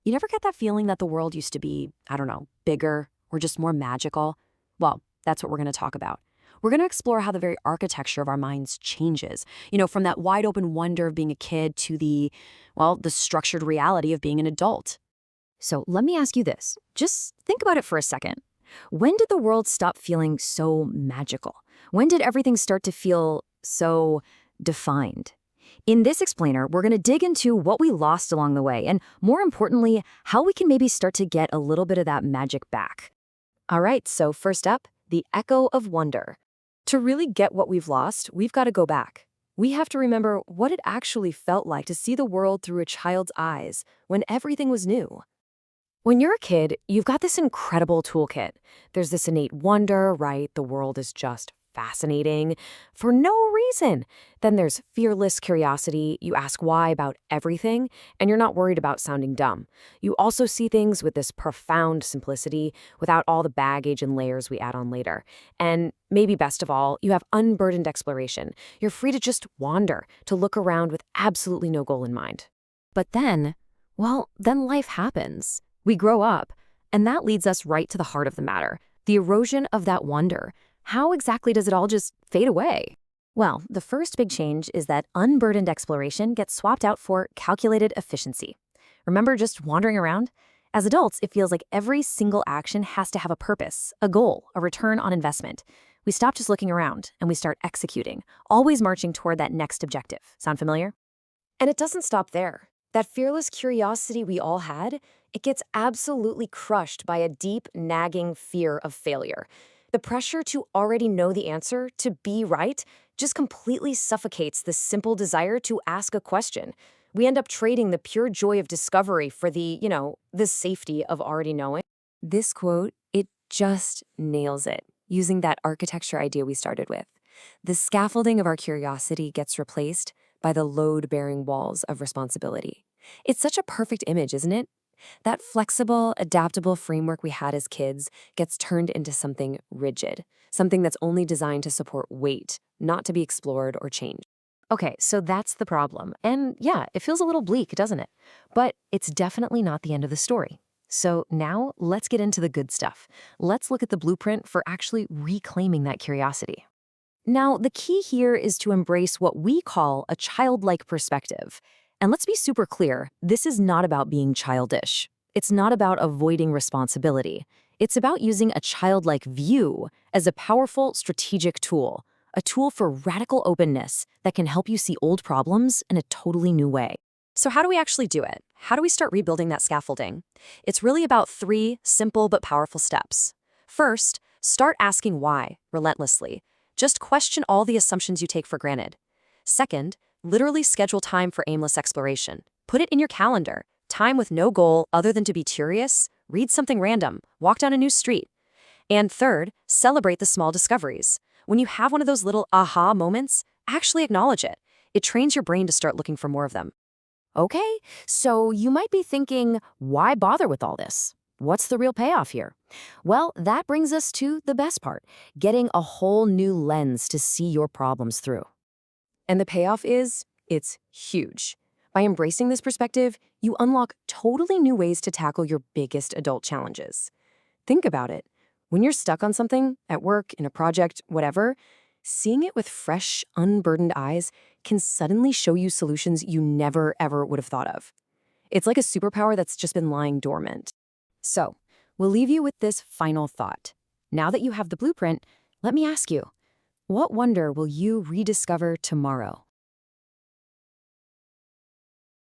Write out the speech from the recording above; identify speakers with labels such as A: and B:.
A: You never get that feeling that the world used to be, I don't know, bigger or just more magical? Well, that's what we're going to talk about. We're going to explore how the very architecture of our minds changes, from that wide open wonder of being a kid to the structured reality of being an adult.
B: So let me ask you this. Just think about it for a second. When did the world stop feeling so magical? When did everything start to feel so defined? In this explainer, we're going to dig into what we lost along the way and, more importantly, how we can maybe start to get a little bit of that magic back. All right, so first up, the echo of wonder. To really get what we've lost, we've got to go back. We have to remember what it actually felt like to see the world through a child's eyes when everything was new. When you're a kid, you've got this incredible toolkit. There's this innate wonder, right? The world is just fascinating for no reason. Then there's fearless curiosity. You ask why about everything, and you're not worried about sounding dumb. You also see things with this profound simplicity without all the baggage and layers we add on later. And maybe best of all, you have unburdened exploration. You're free to just wander, to look around with absolutely no goal in mind. But then life happens. We grow up, and that leads us right to the heart of the matter, the erosion of that wonder. How exactly does it all just fade away? Well, the first big change is that unburdened exploration gets swapped out for calculated efficiency. Remember just wandering around? As adults, it feels like every single action has to have a purpose, a goal, a return on investment. We stop just looking around, and we start executing, always marching toward that next objective. Sound familiar? And it doesn't stop there. That fearless curiosity we all had, it gets absolutely crushed by a deep, nagging fear of failure. The pressure to already know the answer, to be right, just completely suffocates the simple desire to ask a question. We end up trading the pure joy of discovery for the safety of already knowing. This quote, it just nails it, using that architecture idea we started with. The scaffolding of our curiosity gets replaced by the load-bearing walls of responsibility. It's such a perfect image, isn't it? That flexible, adaptable framework we had as kids gets turned into something rigid, something that's only designed to support weight, not to be explored or changed. Okay, so that's the problem. And yeah, it feels a little bleak, doesn't it? But it's definitely not the end of the story. So now let's get into the good stuff. Let's look at the blueprint for actually reclaiming that curiosity. Now, the key here is to embrace what we call a childlike perspective. And let's be super clear, this is not about being childish. It's not about avoiding responsibility. It's about using a childlike view as a powerful strategic tool, a tool for radical openness that can help you see old problems in a totally new way. So how do we actually do it? How do we start rebuilding that scaffolding? It's really about 3 simple but powerful steps. First, start asking why, relentlessly. Just question all the assumptions you take for granted. Second, literally schedule time for aimless exploration. Put it in your calendar. Time with no goal other than to be curious, read something random, walk down a new street. And third, celebrate the small discoveries. When you have one of those little aha moments, actually acknowledge it. It trains your brain to start looking for more of them. Okay, so you might be thinking, why bother with all this? What's the real payoff here? Well, that brings us to the best part, getting a whole new lens to see your problems through. And the payoff is, it's huge. By embracing this perspective, you unlock totally new ways to tackle your biggest adult challenges. Think about it. When you're stuck on something, at work, in a project, whatever, seeing it with fresh, unburdened eyes can suddenly show you solutions you never, ever would have thought of. It's like a superpower that's just been lying dormant. So, we'll leave you with this final thought. Now that you have the blueprint, let me ask you, what wonder will you rediscover tomorrow?